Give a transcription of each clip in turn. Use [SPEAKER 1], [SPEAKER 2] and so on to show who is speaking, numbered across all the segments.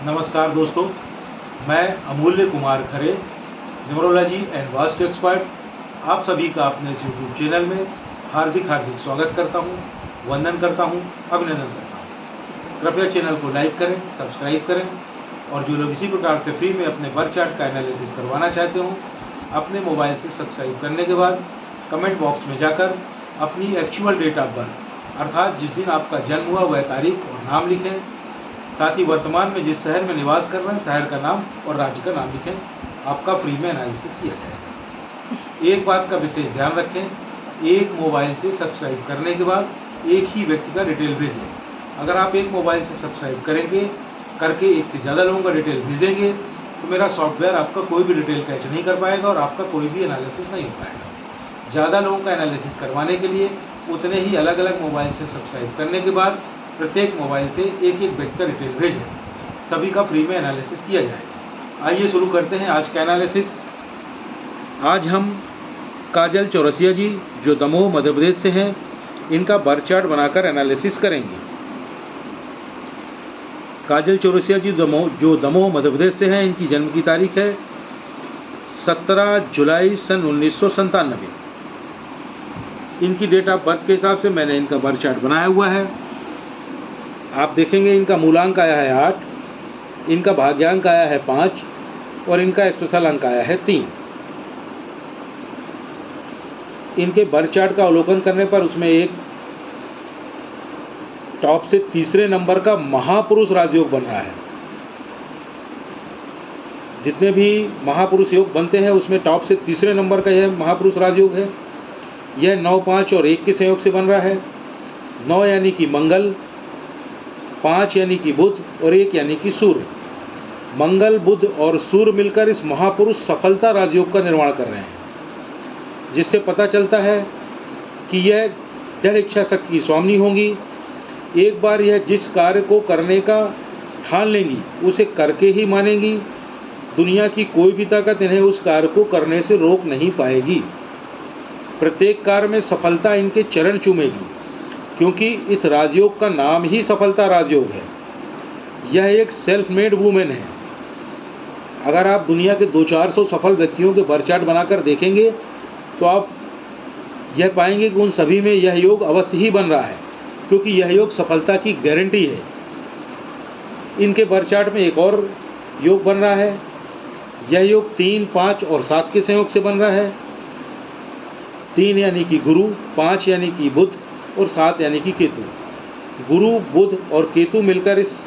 [SPEAKER 1] नमस्कार दोस्तों, मैं अमूल्य Kumar Khare, numerology and vastu expert, आप सभी का अपने इस यूट्यूब चैनल में हार्दिक स्वागत करता हूं, वंदन करता हूं, अभिनंदन करता हूं। कृपया चैनल को लाइक करें, सब्सक्राइब करें और जो लोग इसी प्रकार से फ्री में अपने बर्थ चार्ट का एनालिसिस करवाना चाहते हो, अपने मोबाइल से सब्सक्राइब करने के बाद कमेंट बॉक्स में जाकर अपनी एक्चुअल डेट ऑफ बर्थ अर्थात जिस दिन आपका जन्म हुआ वह तारीख और नाम लिखें। साथ ही वर्तमान में जिस शहर में निवास कर रहे हैं शहर का नाम और राज्य का नाम लिखें। आपका फ्री में एनालिसिस किया जाएगा। एक बात का विशेष ध्यान रखें, एक मोबाइल से सब्सक्राइब करने के बाद एक ही व्यक्ति का डिटेल भेजें। अगर आप एक मोबाइल से सब्सक्राइब करके एक से ज़्यादा लोगों का डिटेल भेजेंगे तो मेरा सॉफ्टवेयर आपका कोई भी डिटेल कैच नहीं कर पाएगा और आपका कोई भी एनालिसिस नहीं हो पाएगा। ज़्यादा लोगों का एनालिसिस करवाने के लिए उतने ही अलग अलग मोबाइल से सब्सक्राइब करने के बाद प्रत्येक मोबाइल से एक एक व्यक्ति का डिटेल भेजें। सभी का फ्री में एनालिसिस किया जाएगा। आइए शुरू करते हैं आज का एनालिसिस। आज हम काजल चौरसिया जी जो दमोह मध्य प्रदेश से हैं, इनका बर्थ चार्ट बनाकर एनालिसिस करेंगे। काजल चौरसिया जी जो दमोह मध्य प्रदेश से हैं, इनकी जन्म की तारीख है 17 जुलाई सन 1997। इनकी डेट ऑफ बर्थ के हिसाब से मैंने इनका बर्थ चार्ट बनाया हुआ है। आप देखेंगे इनका मूलांक आया है 8, इनका भाग्यांक आया है 5 और इनका स्पेशल अंक आया है 3। इनके बर्थ चार्ट का अवलोकन करने पर उसमें एक टॉप से तीसरे नंबर का महापुरुष राजयोग बन रहा है। जितने भी महापुरुष योग बनते हैं उसमें टॉप से तीसरे नंबर का यह महापुरुष राजयोग है। यह 9, 5 और 1 के संयोग से बन रहा है। 9 यानी कि मंगल, 5 यानी कि बुध और 1 यानी कि सूर्य। मंगल, बुध और सूर्य मिलकर इस महापुरुष सफलता राजयोग का निर्माण कर रहे हैं, जिससे पता चलता है कि यह दृढ़ इच्छा शक्ति की स्वामिनी होंगी। एक बार यह जिस कार्य को करने का ठान लेंगी उसे करके ही मानेंगी। दुनिया की कोई भी ताकत इन्हें उस कार्य को करने से रोक नहीं पाएगी। प्रत्येक कार्य में सफलता इनके चरण चूमेगी, क्योंकि इस राजयोग का नाम ही सफलता राजयोग है। यह एक सेल्फ मेड वूमेन है। अगर आप दुनिया के 200-400 सफल व्यक्तियों के बर्थ चार्ट बनाकर देखेंगे तो आप यह पाएंगे कि उन सभी में यह योग अवश्य ही बन रहा है, क्योंकि यह योग सफलता की गारंटी है। इनके बर्थ चार्ट में एक और योग बन रहा है। यह योग 3, 5 और 7 के संयोग से बन रहा है। 3 यानी कि गुरु, 5 यानी कि बुध और 7 यानी कि केतु। गुरु, बुध और केतु मिलकर इस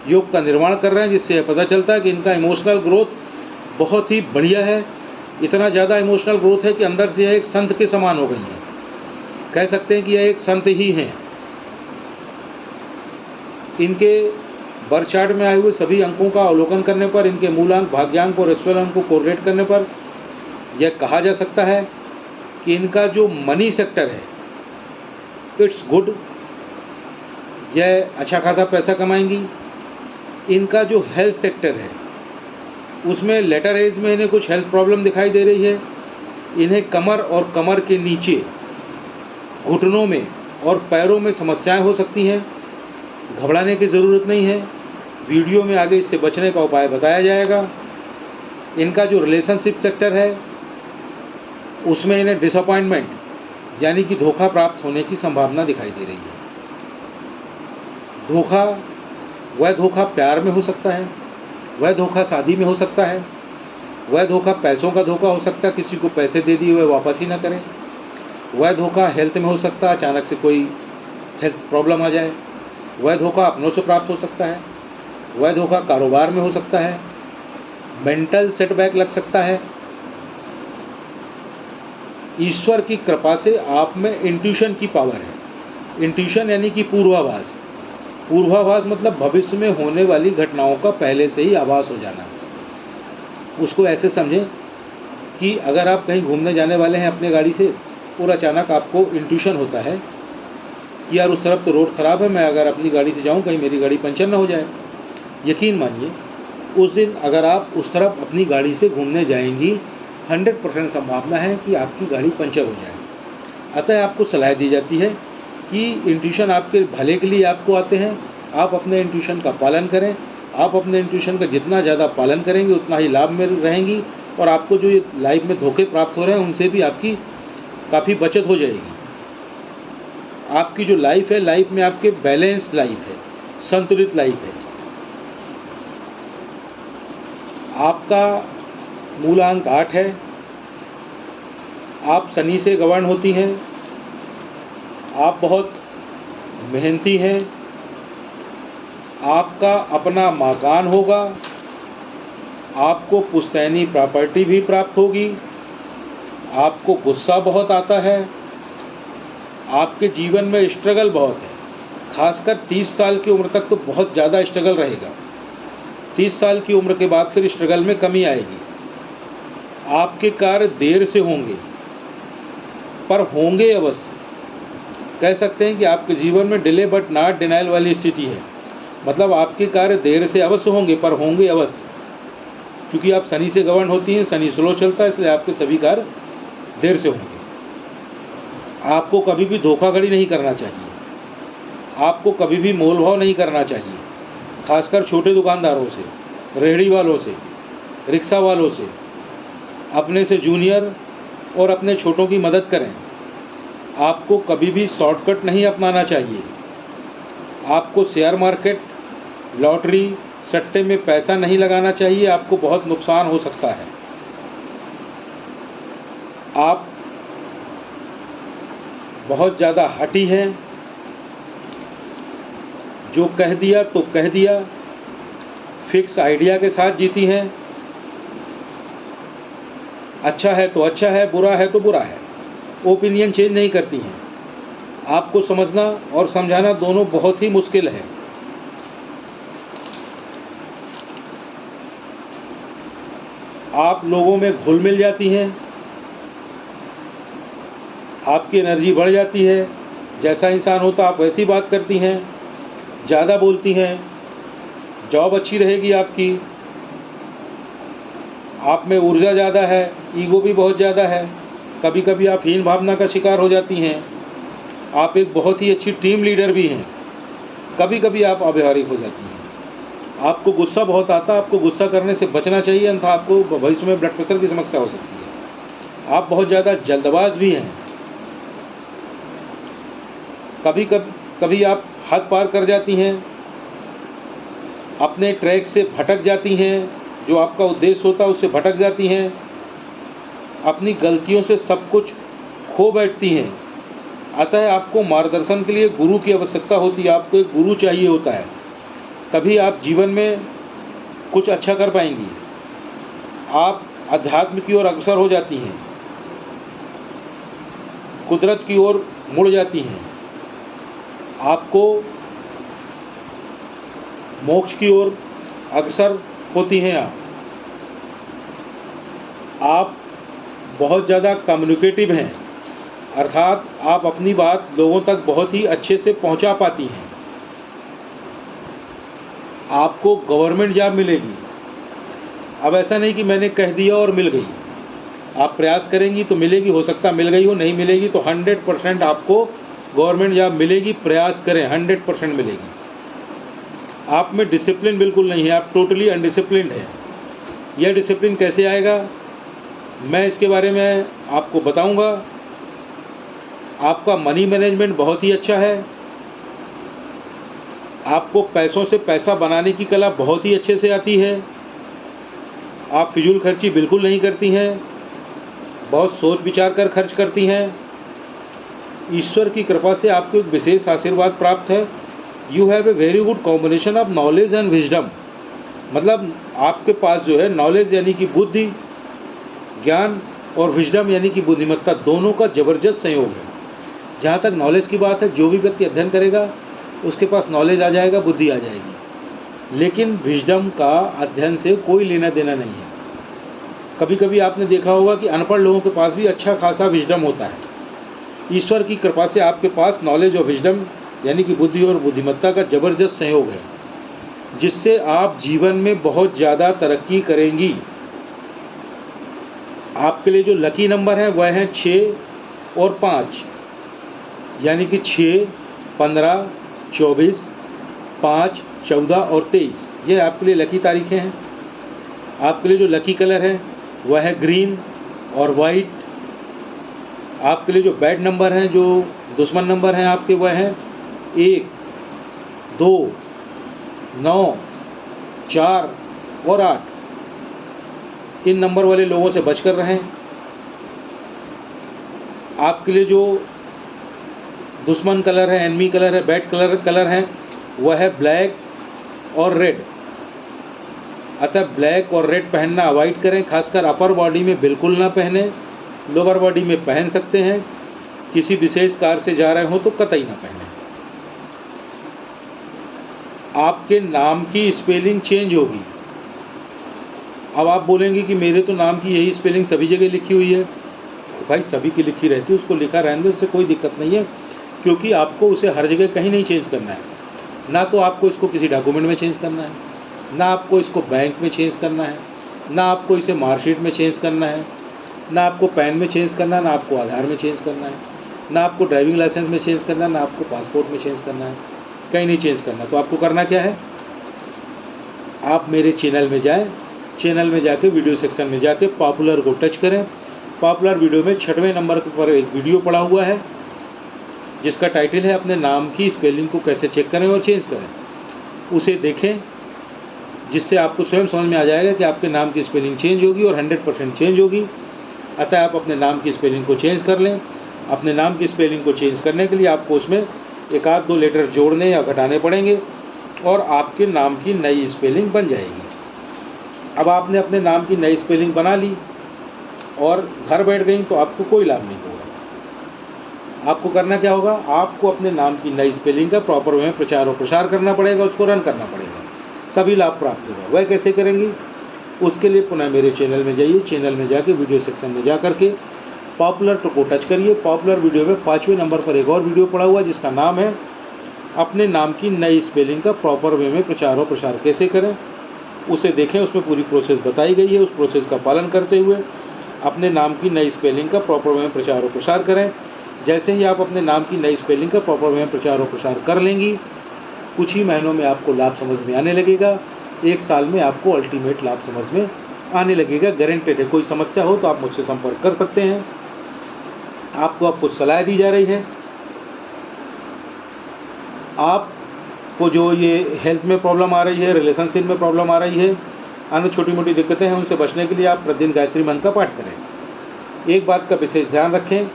[SPEAKER 1] योग का निर्माण कर रहे हैं, जिससे यह पता चलता है कि इनका इमोशनल ग्रोथ बहुत ही बढ़िया है। इतना ज़्यादा इमोशनल ग्रोथ है कि अंदर से यह एक संत के समान हो गई है। कह सकते हैं कि यह एक संत ही हैं। इनके बर्थ चार्ट में आए हुए सभी अंकों का अवलोकन करने पर, इनके मूलांक, भाग्यांक और स्पेशल अंक को कोरिलेट करने पर यह कहा जा सकता है कि इनका जो मनी सेक्टर है इट्स गुड, यह अच्छा खासा पैसा कमाएंगी। इनका जो हेल्थ सेक्टर है उसमें लेटर एज में इन्हें कुछ हेल्थ प्रॉब्लम दिखाई दे रही है। इन्हें कमर और कमर के नीचे, घुटनों में और पैरों में समस्याएं हो सकती हैं। घबराने की ज़रूरत नहीं है। वीडियो में आगे इससे बचने का उपाय बताया जाएगा। इनका जो रिलेशनशिप सेक्टर है उसमें इन्हें डिसअपॉइंटमेंट यानी कि धोखा प्राप्त होने की संभावना दिखाई दे रही है। धोखा, वह धोखा प्यार में हो सकता है, वह धोखा शादी में हो सकता है, वह धोखा पैसों का धोखा हो सकता है, किसी को पैसे दे दिए वह वापस ही ना करें। वह धोखा हेल्थ में हो सकता है, अचानक से कोई हेल्थ प्रॉब्लम आ जाए। वह धोखा अपनों से प्राप्त हो सकता है। वह धोखा कारोबार में हो सकता है। मेंटल सेटबैक लग सकता है। ईश्वर की कृपा से आप में इंट्यूशन की पावर है। इंट्यूशन यानी कि पूर्वाभास। पूर्वाभास मतलब भविष्य में होने वाली घटनाओं का पहले से ही आभास हो जाना। उसको ऐसे समझें कि अगर आप कहीं घूमने जाने वाले हैं अपने गाड़ी से और अचानक आपको इंट्यूशन होता है कि यार उस तरफ तो रोड ख़राब है, मैं अगर अपनी गाड़ी से जाऊं कहीं मेरी गाड़ी पंचर ना हो जाए। यकीन मानिए उस दिन अगर आप उस तरफ अपनी गाड़ी से घूमने जाएंगी 100% संभावना है कि आपकी गाड़ी पंचर हो जाए। अतः आपको सलाह दी जाती है कि इंट्यूशन आपके भले के लिए आपको आते हैं, आप अपने इंट्यूशन का पालन करें आप अपने इंट्यूशन का जितना ज़्यादा पालन करेंगे उतना ही लाभ में रहेंगी, और आपको जो ये लाइफ में धोखे प्राप्त हो रहे हैं उनसे भी आपकी काफ़ी बचत हो जाएगी। आपकी जो लाइफ है, लाइफ में आपके बैलेंस लाइफ है, संतुलित लाइफ है। आपका मूलांक 8 है। आप शनि से गवर्न होती हैं। आप बहुत मेहनती हैं। आपका अपना मकान होगा। आपको पुश्तैनी प्रॉपर्टी भी प्राप्त होगी। आपको गुस्सा बहुत आता है। आपके जीवन में स्ट्रगल बहुत है, खासकर 30 साल की उम्र तक तो बहुत ज़्यादा स्ट्रगल रहेगा। 30 साल की उम्र के बाद फिर स्ट्रगल में कमी आएगी। आपके कार्य देर से होंगे, पर होंगे अवश्य। कह सकते हैं कि आपके जीवन में डिले बट नॉट डिनाइल वाली स्थिति है। मतलब आपके कार्य देर से अवश्य होंगे, पर होंगे अवश्य। क्योंकि आप शनि से गवर्न होती हैं, शनि स्लो चलता है, इसलिए आपके सभी कार्य देर से होंगे। आपको कभी भी धोखाधड़ी नहीं करना चाहिए। आपको कभी भी मोल भाव नहीं करना चाहिए, खासकर छोटे दुकानदारों से, रेहड़ी वालों से, रिक्शा वालों से। अपने से जूनियर और अपने छोटों की मदद करें। आपको कभी भी शॉर्टकट नहीं अपनाना चाहिए। आपको शेयर मार्केट, लॉटरी, सट्टे में पैसा नहीं लगाना चाहिए। आपको बहुत नुकसान हो सकता है। आप बहुत ज़्यादा हठी हैं। जो कह दिया तो कह दिया, फिक्स आइडिया के साथ जीती हैं। अच्छा है तो अच्छा है, बुरा है तो बुरा है, ओपिनियन चेंज नहीं करती हैं। आपको समझना और समझाना दोनों बहुत ही मुश्किल है। आप लोगों में घुल मिल जाती हैं। आपकी एनर्जी बढ़ जाती है। जैसा इंसान होता आप वैसी बात करती हैं, ज़्यादा बोलती हैं। जॉब अच्छी रहेगी आपकी। आप में ऊर्जा ज़्यादा है, ईगो भी बहुत ज़्यादा है। कभी कभी आप हीन भावना का शिकार हो जाती हैं। आप एक बहुत ही अच्छी टीम लीडर भी हैं। कभी कभी आप अव्यावहारिक हो जाती हैं। आपको गुस्सा बहुत आता है। आपको गुस्सा करने से बचना चाहिए, अन्यथा आपको भविष्य में ब्लड प्रेशर की समस्या हो सकती है। आप बहुत ज़्यादा जल्दबाज भी हैं। कभी आप हद पार कर जाती हैं। अपने ट्रैक से भटक जाती हैं। जो आपका उद्देश्य होता है उससे भटक जाती हैं। अपनी गलतियों से सब कुछ खो बैठती हैं। अतः आपको मार्गदर्शन के लिए गुरु की आवश्यकता होती है। आपको एक गुरु चाहिए होता है, तभी आप जीवन में कुछ अच्छा कर पाएंगी। आप अध्यात्म की ओर अग्रसर हो जाती हैं, कुदरत की ओर मुड़ जाती हैं। आपको मोक्ष की ओर अग्रसर होती हैं। आप बहुत ज़्यादा कम्युनिकेटिव हैं, अर्थात आप अपनी बात लोगों तक बहुत ही अच्छे से पहुंचा पाती हैं। आपको गवर्नमेंट जॉब मिलेगी। अब ऐसा नहीं कि मैंने कह दिया और मिल गई। आप प्रयास करेंगी तो मिलेगी, हो सकता मिल गई हो, नहीं मिलेगी तो 100% आपको गवर्नमेंट जॉब मिलेगी। प्रयास करें, 100% मिलेगी। आप में डिसिप्लिन बिल्कुल नहीं है, आप टोटली अनडिसिप्लिन्ड हैं। यह डिसिप्लिन कैसे आएगा, मैं इसके बारे में आपको बताऊंगा। आपका मनी मैनेजमेंट बहुत ही अच्छा है। आपको पैसों से पैसा बनाने की कला बहुत ही अच्छे से आती है। आप फिजूल खर्ची बिल्कुल नहीं करती हैं, बहुत सोच विचार कर खर्च करती हैं। ईश्वर की कृपा से आपको एक विशेष आशीर्वाद प्राप्त है। You have a very good combination of knowledge and wisdom. मतलब आपके पास जो है नॉलेज यानी कि बुद्धि, ज्ञान, और विजडम यानी कि बुद्धिमत्ता, दोनों का ज़बरदस्त संयोग है। जहाँ तक नॉलेज की बात है, जो भी व्यक्ति अध्ययन करेगा उसके पास नॉलेज आ जाएगा, बुद्धि आ जाएगी। लेकिन विजडम का अध्ययन से कोई लेना देना नहीं है। कभी कभी आपने देखा होगा कि अनपढ़ लोगों के पास भी अच्छा खासा विजडम होता है। ईश्वर की कृपा से आपके पास नॉलेज और विजडम यानी कि बुद्धि और बुद्धिमत्ता का ज़बरदस्त संयोग है, जिससे आप जीवन में बहुत ज़्यादा तरक्की करेंगी। आपके लिए जो लकी नंबर है वह है 6 और 5, यानी कि 6, 15, 24, 5, 14 और 23। ये आपके लिए लकी तारीखें हैं। आपके लिए जो लकी कलर है वह है ग्रीन और वाइट। आपके लिए जो बैड नंबर हैं, जो दुश्मन नंबर हैं आपके, वह हैं 1, 2, 9, 4 और 8। इन नंबर वाले लोगों से बचकर रहें। आपके लिए जो दुश्मन कलर है, एनमी कलर है, बैड कलर है, वह है ब्लैक और रेड। अतः ब्लैक और रेड पहनना अवॉइड करें, खासकर अपर बॉडी में बिल्कुल ना पहने। लोअर बॉडी में पहन सकते हैं, किसी विशेष कार से जा रहे हो तो कतई ना पहने। आपके नाम की स्पेलिंग चेंज होगी। अब आप बोलेंगे कि मेरे तो नाम की यही स्पेलिंग सभी जगह लिखी हुई है। तो भाई सभी की लिखी रहती है, उसको लिखा रहने दो, उससे कोई दिक्कत नहीं है, क्योंकि आपको उसे हर जगह कहीं नहीं चेंज करना है। ना तो आपको इसको किसी डॉक्यूमेंट में चेंज करना है, ना आपको इसको बैंक में चेंज करना है, ना आपको इसे मार्कशीट में चेंज करना है, ना आपको पैन में चेंज करना है, ना आपको आधार में चेंज करना है, ना आपको ड्राइविंग लाइसेंस में चेंज करना है, ना आपको पासपोर्ट में चेंज करना है, कहीं नहीं चेंज करना। तो आपको करना क्या है, आप मेरे चैनल में जाएं, चैनल में जाके वीडियो सेक्शन में जाके पॉपुलर को टच करें। पॉपुलर वीडियो में 6वें नंबर पर एक वीडियो पड़ा हुआ है जिसका टाइटल है अपने नाम की स्पेलिंग को कैसे चेक करें और चेंज करें। उसे देखें, जिससे आपको स्वयं समझ में आ जाएगा कि आपके नाम की स्पेलिंग चेंज होगी और 100% चेंज होगी। अतः आप अपने नाम की स्पेलिंग को चेंज कर लें। अपने नाम की स्पेलिंग को चेंज करने के लिए आपको उसमें 1-2 लेटर जोड़ने या घटाने पड़ेंगे और आपके नाम की नई स्पेलिंग बन जाएगी। अब आपने अपने नाम की नई स्पेलिंग बना ली और घर बैठ गई तो आपको कोई लाभ नहीं होगा। आपको करना क्या होगा, आपको अपने नाम की नई स्पेलिंग का प्रॉपर वे में प्रचार और प्रसार करना पड़ेगा, उसको रन करना पड़ेगा, तभी लाभ प्राप्त होगा। वह कैसे करेंगी, उसके लिए पुनः मेरे चैनल में जाइए। चैनल में जाके वीडियो सेक्शन में जा करके पॉपुलर को टच करिए। पॉपुलर वीडियो में 5वें नंबर पर एक और वीडियो पड़ा हुआ जिसका नाम है अपने नाम की नई स्पेलिंग का प्रॉपर वे में प्रचार और प्रसार कैसे करें, उसे देखें। उसमें पूरी प्रोसेस बताई गई है। उस प्रोसेस का पालन करते हुए अपने नाम की नई स्पेलिंग का प्रॉपर वे में प्रचार और प्रसार करें। जैसे ही आप अपने नाम की नई स्पेलिंग का प्रॉपर वे में प्रचार और प्रसार कर लेंगी, कुछ ही महीनों में आपको लाभ समझ में आने लगेगा। 1 साल में आपको अल्टीमेट लाभ समझ में आने लगेगा, गारंटेड है। कोई समस्या हो तो आप मुझसे संपर्क कर सकते हैं। आपको अब कुछ सलाह दी जा रही है। आपको जो ये हेल्थ में प्रॉब्लम आ रही है, रिलेशनशिप में प्रॉब्लम आ रही है, अन्य छोटी मोटी दिक्कतें हैं, उनसे बचने के लिए आप प्रतिदिन गायत्री मंत्र का पाठ करें। एक बात का विशेष ध्यान रखें,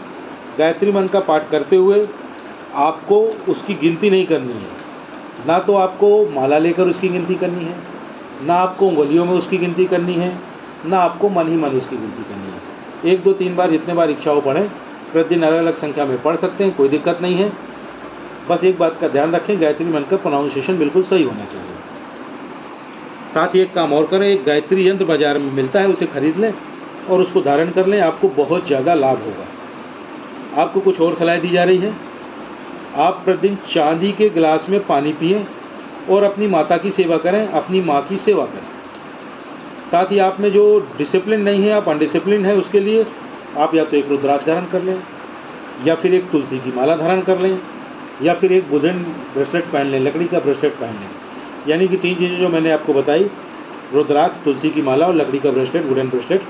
[SPEAKER 1] गायत्री मंत्र का पाठ करते हुए आपको उसकी गिनती नहीं करनी है। ना तो आपको माला लेकर उसकी गिनती करनी है, ना आपको उंगलियों में उसकी गिनती करनी है, ना आपको मन ही मन उसकी गिनती करनी है। 1, 2, 3 बार जितने बार इच्छा हो पढ़ें। प्रतिदिन अलग अलग संख्या में पढ़ सकते हैं, कोई दिक्कत नहीं है। बस एक बात का ध्यान रखें, गायत्री मंत्र का प्रोनाउंसिएशन बिल्कुल सही होना चाहिए। साथ ही एक काम और करें, एक गायत्री यंत्र बाजार में मिलता है, उसे खरीद लें और उसको धारण कर लें। आपको बहुत ज़्यादा लाभ होगा। आपको कुछ और सलाह दी जा रही है। आप प्रतिदिन चांदी के गिलास में पानी पिएं और अपनी माता की सेवा करें, अपनी माँ की सेवा करें। साथ ही आप में जो डिसिप्लिन नहीं है, आप अनडिसिप्लिन है, उसके लिए आप या तो एक रुद्राक्ष धारण कर लें, या फिर एक तुलसी की माला धारण कर लें, या फिर एक वुडन ब्रेसलेट पहन लें, लकड़ी का ब्रेसलेट पहन लें। यानी कि 3 चीज़ें जो मैंने आपको बताई, रुद्राक्ष, तुलसी की माला और लकड़ी का ब्रेसलेट, वुडन ब्रेसलेट,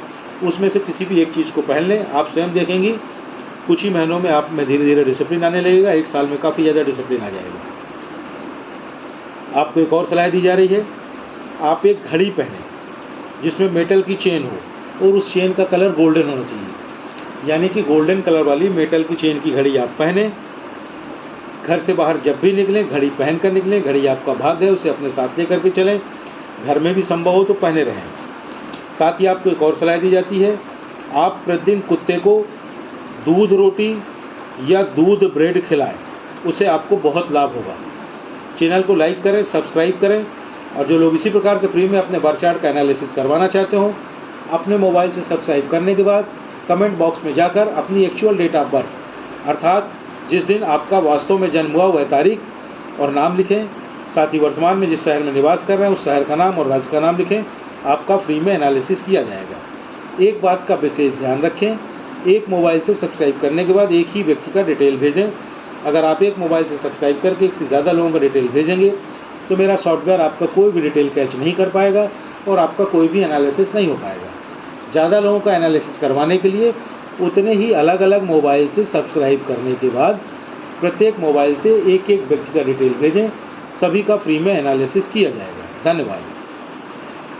[SPEAKER 1] उसमें से किसी भी एक चीज़ को पहन लें। आप स्वयं देखेंगी कुछ ही महीनों में आप में धीरे धीरे डिसिप्लिन आने लगेगा। 1 साल में काफ़ी ज़्यादा डिसिप्लिन आ जाएगा। आपको एक और सलाह दी जा रही है, आप एक घड़ी पहने जिसमें मेटल की चेन हो और उस चेन का कलर गोल्डन होना चाहिए। यानी कि गोल्डन कलर वाली मेटल की चेन की घड़ी आप पहने। घर से बाहर जब भी निकलें घड़ी पहन कर निकलें। घड़ी आपका भाग्य है, उसे अपने साथ लेकर के चलें। घर में भी संभव हो तो पहने रहें। साथ ही आपको एक और सलाह दी जाती है, आप प्रतिदिन कुत्ते को दूध रोटी या दूध ब्रेड खिलाएं, उससे आपको बहुत लाभ होगा। चैनल को लाइक करें, सब्सक्राइब करें, और जो लोग इसी प्रकार से फ्री में अपने बर्थ चार्ट का एनालिसिस करवाना चाहते हो, अपने मोबाइल से सब्सक्राइब करने के बाद कमेंट बॉक्स में जाकर अपनी एक्चुअल डेट ऑफ बर्थ, अर्थात जिस दिन आपका वास्तव में जन्म हुआ वह तारीख और नाम लिखें। साथ ही वर्तमान में जिस शहर में निवास कर रहे हैं उस शहर का नाम और राज्य का नाम लिखें। आपका फ्री में एनालिसिस किया जाएगा। एक बात का विशेष ध्यान रखें, एक मोबाइल से सब्सक्राइब करने के बाद एक ही व्यक्ति का डिटेल भेजें। अगर आप एक मोबाइल से सब्सक्राइब करके एक से ज़्यादा लोगों का डिटेल भेजेंगे तो मेरा सॉफ्टवेयर आपका कोई भी डिटेल कैच नहीं कर पाएगा और आपका कोई भी एनालिसिस नहीं हो पाएगा। ज़्यादा लोगों का एनालिसिस करवाने के लिए उतने ही अलग अलग मोबाइल से सब्सक्राइब करने के बाद प्रत्येक मोबाइल से एक एक व्यक्ति का डिटेल भेजें, सभी का फ्री में एनालिसिस किया जाएगा। धन्यवाद।